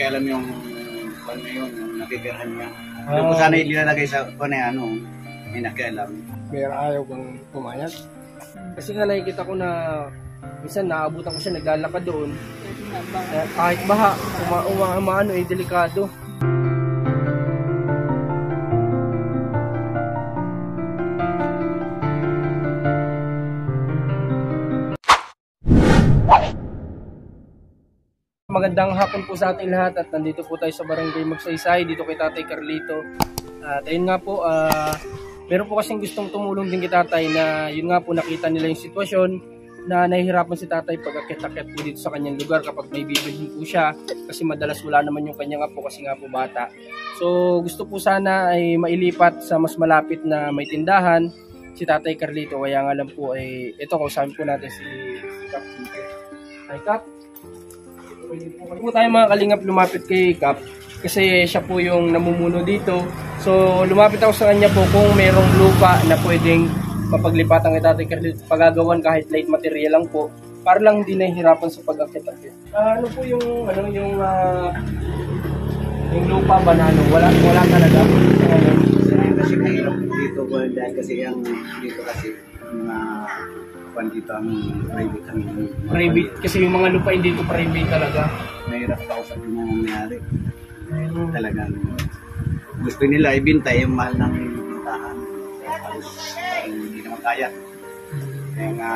nakialam yung ano yun, yung nakikirhan niya. Doon ko sana ilalagay sa ano, may nakialam. Pero ayaw kang pumayag. Kasi nga nakikita ko na minsan naabutan ko siya naglalakad doon. Kahit baha, umaano delikado. Magandang hapon po sa ating lahat at nandito po tayo sa Barangay Magsaysay dito kay Tatay Carlito. At ayun nga po, meron po kasing gustong tumulong din kay Tatay na yun nga po nakita nila yung sitwasyon na nahihirapan si Tatay pag akit-akit po dito sa kanyang lugar kapag may bibilhin po siya kasi madalas wala naman yung kanyang apo kasi nga po bata. So gusto po sana ay mailipat sa mas malapit na may tindahan si Tatay Carlito, kaya nga lang po ay ito kausapin po natin si Cap dito. Hi Cap. Pwede po tayo mga kalingap lumapit kay Cap kasi siya po yung namumuno dito. So lumapit ako sa kanya po kung merong lupa na pwedeng mapaglipatan kay Tatay Carlito, pagagawan kahit light material lang po para lang hindi nahihirapan sa pag-akit-akit. Ano po yung yung lupa ba na wala talaga? Kasi mahirap dito dahil kasi yung dito kasi mga dito ang private kasi yung mga lupa hindi ito private talaga. Mahirap ako sa nangyayari. Talagang gusto nila ibinta yung mahal ng bintahan. Hindi naman kaya. Kaya nga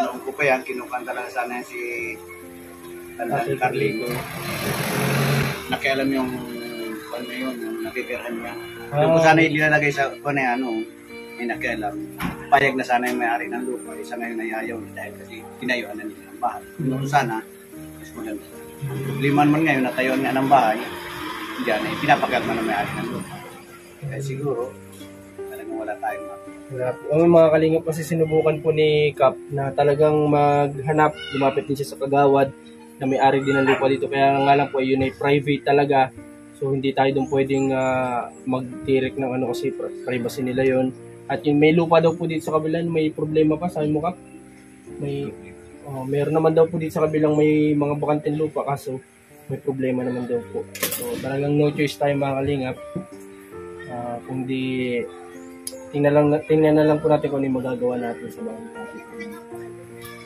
noong ko pa yan, kinukanta lang sana si Tatay Carlito. Nakialam yung ano yun, yung nakikirhan niya. Doon ko sana ilalagay sa ano, may nakialam. Payag na sana yung may-ari ng lupa. Isa na yung nayayaw dahil kasi tinayuan na nila ng bahay. Noon sana, mas maganda. Problema naman ngayon, natayuan nga ng bahay. Diyan ay pinapagalma ng may-ari ng lupa. Kaya siguro, talagang wala tayong ang mga kalingap kasi sinubukan po ni Cap na talagang maghanap, lumapit din siya sa kagawad na may-ari din ng lupa dito. Kaya nga lang po yun ay private talaga. So hindi tayo doon pwedeng mag-direct ng ano kasi privacy nila yon. At yung may lupa daw po dito sa kabilang may problema pa, sabi mo Cap? Meron naman daw po dito sa kabilang may mga bakanteng lupa kaso may problema naman daw po. So talagang no choice tayo mga kalingap. Kundi tingnan na lang po natin kung ano yung magagawa natin sa mga natin.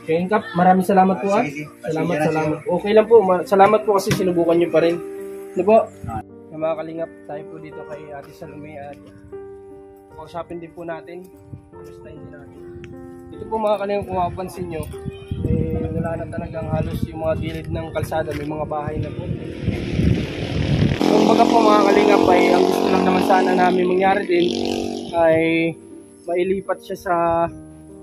Okay, Cap, maraming salamat po. Salamat. Okay lang po. Salamat po kasi sinubukan nyo pa rin. Ano po? Mga kalingap, tayo po dito kay Ate Salome at kausapin din po natin. Kamustahin din natin. Ito po mga kalingap, kung mapapansin nyo, wala na talagang halos yung mga gilid ng kalsada, may mga bahay na po. Kung baga po mga kalingap ay ang gusto lang naman sana namin mangyari din ay mailipat siya sa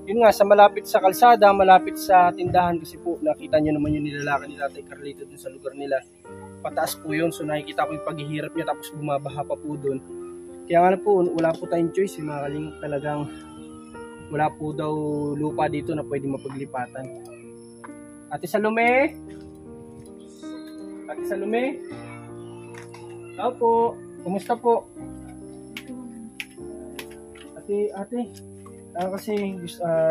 yun nga, sa malapit sa kalsada, malapit sa tindahan kasi po nakita nyo naman yung nilalaki ni Tatay Carlito dun sa lugar nila. Pataas po yun, so nakikita ko yung paghihirap niya tapos bumabaha pa po dun. Kaya nga po, wala po tayong choice, mga kalingap, talagang wala po daw lupa dito na pwede mapaglipatan. Ate Salome? Ate Salome? Tao po, kumusta po? Ate, kasi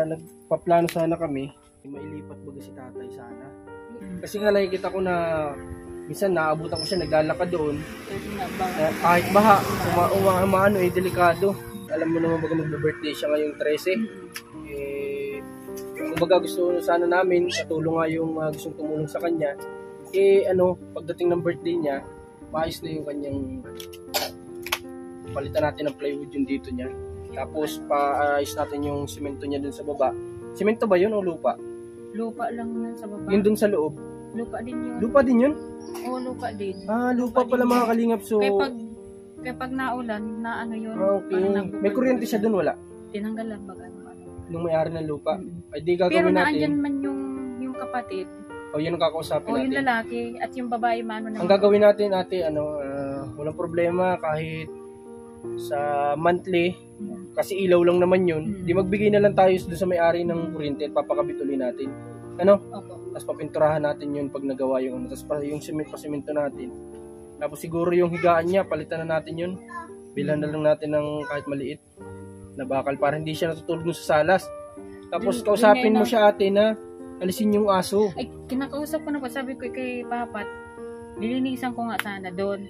nagpaplano sana kami, mailipat baga si Tatay sana. Kasi nga nakikita ko na minsan naabutan ko siya naglalakad doon. Kahit baha, umaano delikado. Alam mo naman baga magbe-birthday siya ngayong 13. Kumbaga gusto sana namin, katulong nga yung gustong tumulong sa kanya. Pagdating ng birthday niya, maayos na yung kanyang palitan natin ng plywood yung dito niya. Tapos paayos natin yung simento niya dun sa baba. Simento ba yun o lupa? Lupa lang yun sa baba. Yung dun sa loob? Lupa din yun. Lupa din yun? Oo, lupa din. Lupa pala mga kalingap. So, kaya pag naulan, na ano yun. Okay. May kuryente siya dun, wala? Tinanggalan baga. Nung may-ari ng lupa. Ay di gagawin pero natin. Pero naandyan man yung kapatid. O yun ang kakausapin natin. O yung lalaki at yung babae mano naman. Ang gagawin natin ate, walang problema kahit sa monthly, kasi ilaw lang naman yun, di magbigay na lang tayo doon sa may-ari ng kuryente at papakabitulin natin. Opo. Tapos papinturahan natin yun pag nagawa yung tapos yung pasimento natin. Tapos siguro yung higaan niya, palitan na natin yun. Bilhan na lang natin ng kahit maliit na bakal para hindi siya natutulog sa salas. Tapos kausapin mo siya ate na alisin yung aso. Ay, kinakausap ko na po, sabi ko kay Papat, Lilinisan ko nga sana doon.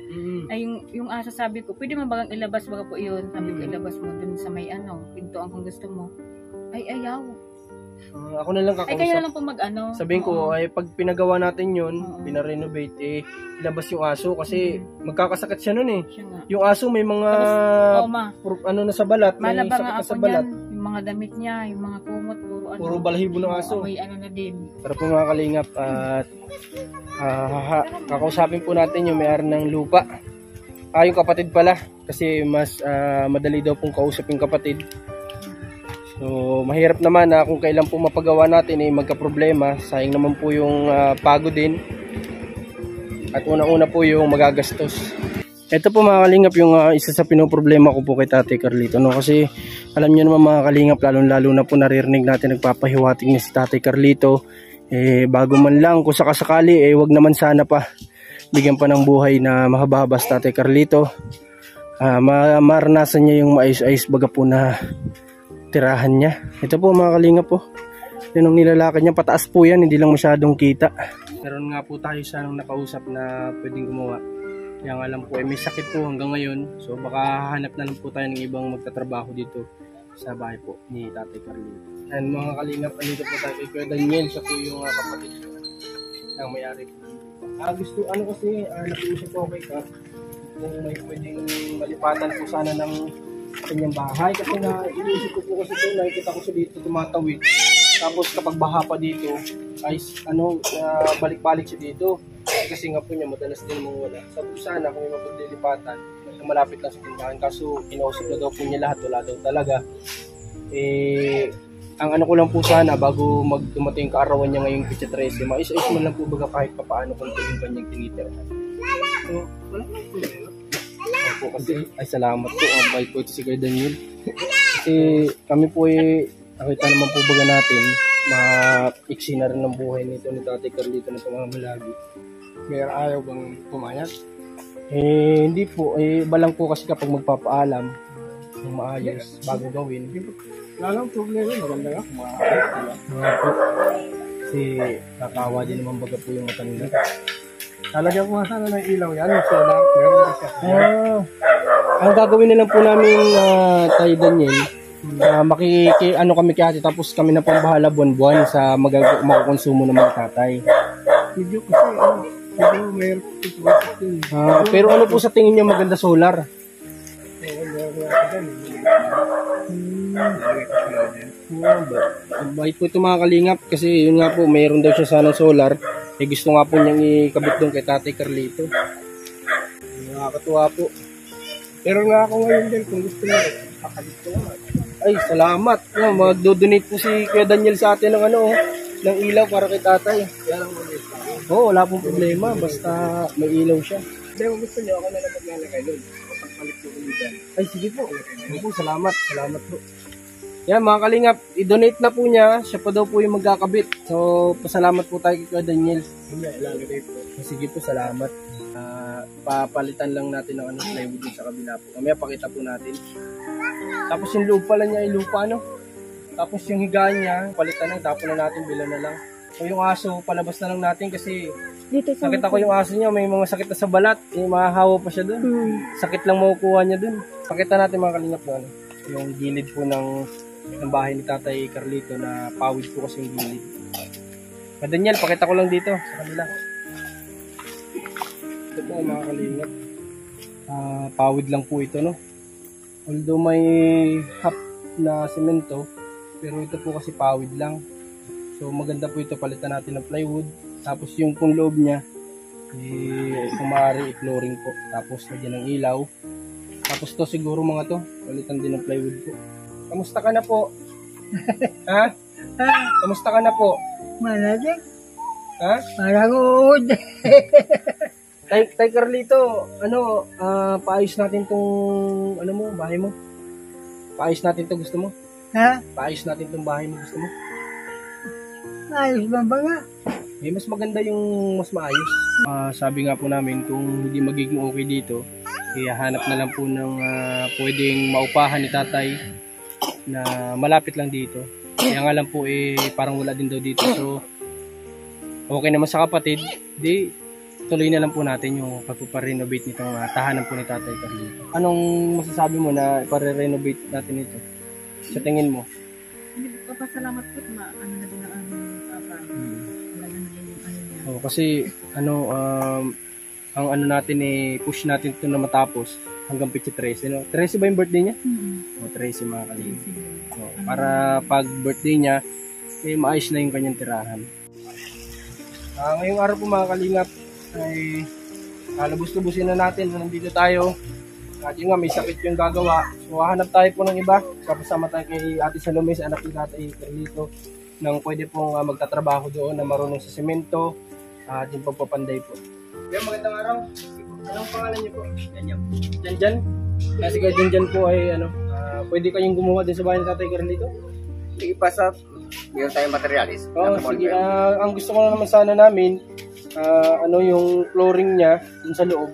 Ay, yung aso sabi ko, pwede mo bagang ilabas baga po yun? Sabi ko, ilabas mo doon sa may pintuan kung gusto mo. Ay, ayaw. Ako na lang Ay, kaya kakausap. lang po Sabihin ko, ay pag pinagawa natin yun, pinarenovate, ilabas yung aso kasi magkakasakit siya nun eh. Siya nga. Yung aso may mga Oo, ma. na sa balat, may Malaba sakit nga na sa ako balat. niyan. Yung mga damit niya, yung mga kumot, Puro balahibo ng aso. May na din. Pero po mga kalingap at kakausapin po natin yung may-ari ng lupa. Yung kapatid pala kasi mas madali daw pong kausap yung kapatid. So mahirap naman na kung kailan po mapagawa natin ay magka-problema. Sayang naman po yung pagod din. At una-una po yung magagastos. Ito po mga kalingap yung isa sa pinoproblema ko po kay Tatay Carlito, no? Kasi alam niyo naman mga kalingap, lalo na po naririnig natin nagpapahiwatig ni si Tatay Carlito, bago man lang kung sakasakali wag naman sana pa bigyan pa ng buhay na mahaba-haba si Tatay Carlito. Maranasan niya yung maayos-ayos baga po na tirahan niya. Ito po mga kalingap po, yun ang nilalakad niya, pataas po yan, hindi lang masyadong kita. Meron nga po tayo sanang nakausap na pwedeng gumawa. Yang alam po may sakit po hanggang ngayon. So baka hahanap na lang po tayo ng ibang magtatrabaho dito sa bahay po ni Tatay Carlito. And mga kalingap, andito po tayo kay Kuya Daniel. Siya po yung kapatid ng may-ari po. Gusto, kasi nakiusap po kay Kap kung may pwedeng malipatan po sana ng kanyang bahay. Kasi iniisip ko po kasi ito, nakikita ko siya dito tumatawid. Tapos kapag baha pa dito, ay balik-balik siya dito. Kasi nga po niya madalas din mawala. Sabi ko sana kung may mapaglilipatan na malapit lang sa tindahan. Kaso kinausap na daw po niya lahat, wala daw talaga. Ang ano ko lang po sana bago dumating kaarawan niya ngayong Pitsa 13, mais-ayos man lang po baga kahit papaano kung ito yung kanyang tinitirahan. So, wala lang po yun. Opo, kasi ay salamat po. Ang bait po ito si Kuya Daniel. Kasi kami po nakita naman po baga natin maiksi na rin ang buhay nito ni Tatay Carlito na pamamalagi. May ayaw bang pumayag? Hindi po. Iba lang po kasi kapag magpapaalam ng maayos bago gawin. Wala lang problema. Maganda nga. Po. Kasi kakawa din naman baga po yung matanda. Talagyan ko nga sana ng ilaw yan. So lang, meron na siya. Ang gagawin na lang po namin Tay Daniel, kami kay ate tapos kami na pambahala buwan-buwan sa makukonsumo ng mga tatay. Video kasi video mayroon Pero ano po sa tingin niyo maganda solar? Bait po ito mga kalingap kasi yun nga po mayroon daw siya sanang solar. Gusto nga po niyang ikabit doon kay Tatay Carlito. Nakakatuwa po. Pero nga ako ngayon din kung gusto niyo pakabit ko nga. Ay, salamat. Magdo-donate po si Kuya Daniel sa atin ng ng ilaw para kay Tatay. Wala pong problema basta may ilaw siya. Hindi, kung gusto niyo ako na lang maglalagay doon. Kapagpalit ko ulit yan. Ay, sige po. Salamat. Salamat po. Yan mga kalingap, i-donate na po niya. Siya pa daw po yung magkakabit. So, pasalamat po tayo kay Kuya Daniel. Hindi, ilalagay po. Sige po, salamat. Papalitan lang natin ng plywood sa kabila po. Mamaya pakita po natin. Tapos yung loob pala niya ay lupa, Tapos yung higaan niya, palitan lang, tapon na natin, bilan na lang. So yung aso, palabas na lang natin kasi sakit ako yung aso niya, may mga sakit na sa balat, mahahawa pa siya dun. Sakit lang makukuha niya dun. Pakita natin mga kalingap na yung gilid po ng bahay ni Tatay Carlito na pawid po kasi yung gilid. Daniel, pakita ko lang dito sa kanila. Ito po mga kalingap. Pawid lang po ito, Although may half na semento, pero ito po kasi pawid lang. So maganda po ito, palitan natin ng plywood. Tapos yung pong loob niya, kung maaari i-flooring po. Tapos lagyan ng ilaw. Tapos to siguro mga to, palitan din ng plywood po. Kamusta ka na po? Ha? Kamusta ka na po? Malagay. Ha? Malagod. Tay Carlito, paayos natin tong bahay mo? Paayos natin to, gusto mo? Ha? Paayos natin tong bahay mo, gusto mo? Ayos ba ba nga? Mas maganda yung mas maayos. Sabi nga po namin, kung hindi magiging okay dito, hanap na lang po ng pwedeng maupahan ni Tatay na malapit lang dito. Kaya nga lang po parang wala din daw dito. So, okay naman sa kapatid, di tuloy na lang po natin yung pagpaparenovate nitong tahanan po ni Tatay Carlito. Anong masasabi mo na ipare-renovate natin ito? Sa tingin mo? Hindi ko pa salamat po, ano na din ang aming papa. Wala na din yung ano niya. Oh, kasi ang ano natin push natin ito na matapos hanggang Pichi 13, no? 13 ba yung birthday niya? O 13 mga kalingap. Para pag birthday niya, maayos na yung kanyang tirahan. Ngayong araw po mga kalingap ay lubos-lubusin na natin. Nandito tayo. At yun nga, may sakit yung gagawa. So hahanap tayo po ng iba. Kapasama tayo kay Ate Salome, sa anak ni Tatay Carlito, nang pwede pong magtatrabaho doon na marunong sa semento at yung pagpapanday po. Yung magandang araw. Anong pangalan niyo po? Janjan? Kasi kay Janjan po ay pwede kayong gumawa din sa bahay ni Tatay Carlito? Sige pa sa meron tayong materialis. Oo, sige. Ang gusto ko naman sana namin, yung flooring niya dun sa loob,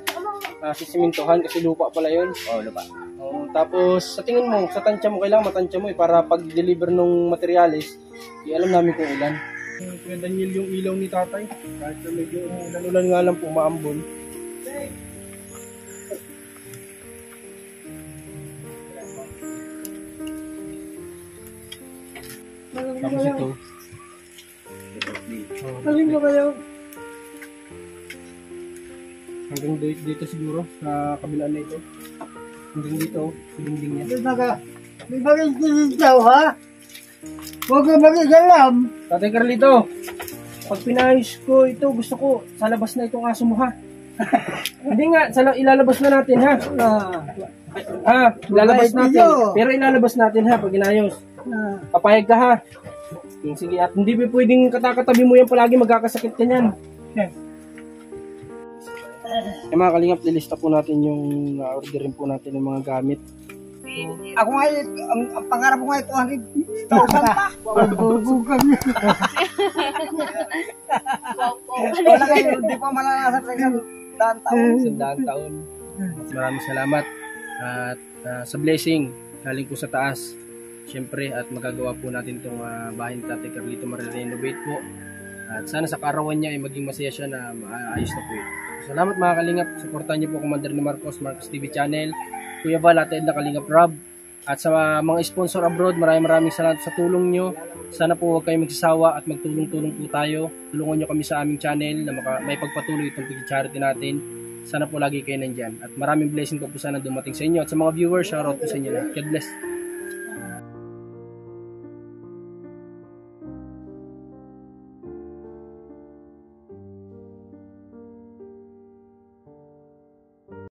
sisimintuhan kasi lupa pala yun. Oo, lupa. Tapos, sa tingin mo, sa tansya mo, kailangan matansya mo para pag-deliver ng materialis, alam namin kung ilan. Kuya Daniel, yung ilaw ni Tatay, kahit na medyo ulan nga lang po, maambon. Tapos ito. Alin ba kayo? Hanggang dito siguro, sa kabila na ito. Hanggang dito, sa dingding niya. May bagay daw, ha? Huwag ka mag-isalam. Tatay Carlito, pag pinayos ko ito, gusto ko sa labas na itong aso mo, ha? Hindi nga, ilalabas na natin, ha? Ilalabas natin. Pero ilalabas natin, ha, pag inayos. Papayag ka, ha? Sige, at hindi pwedeng katakatabi mo yan palagi, magkakasakit ka niyan. Mga kalingap, lilista po natin yung orderin po natin ng mga gamit. Ako nga, ang pangarap ko nga ito, hanggang 1,000 pa. Bubugan niya. Wala kayo, hindi pa malalasan sa isang taon. Sandaan taon. Maraming salamat. At sa blessing, galing po sa taas. Siyempre, at magagawa po natin itong bahay ni Tatay Carlito, marirenovate po. At sana sa kaarawan niya ay maging masaya siya na maayos na po ito. Salamat mga kalingap. Supportan niyo po Commander ni Marcos TV Channel, Kuya Val, Ate Edna, Kalingap Rob. At sa mga sponsor abroad, maraming salamat sa tulong niyo. Sana po huwag kayong magsasawa at magtulong-tulong po tayo. Tulungan niyo kami sa aming channel na may pagpatuloy itong charity natin. Sana po lagi kayo nandyan. At maraming blessing po sana dumating sa inyo. At sa mga viewers, shoutout po sa inyo. God bless.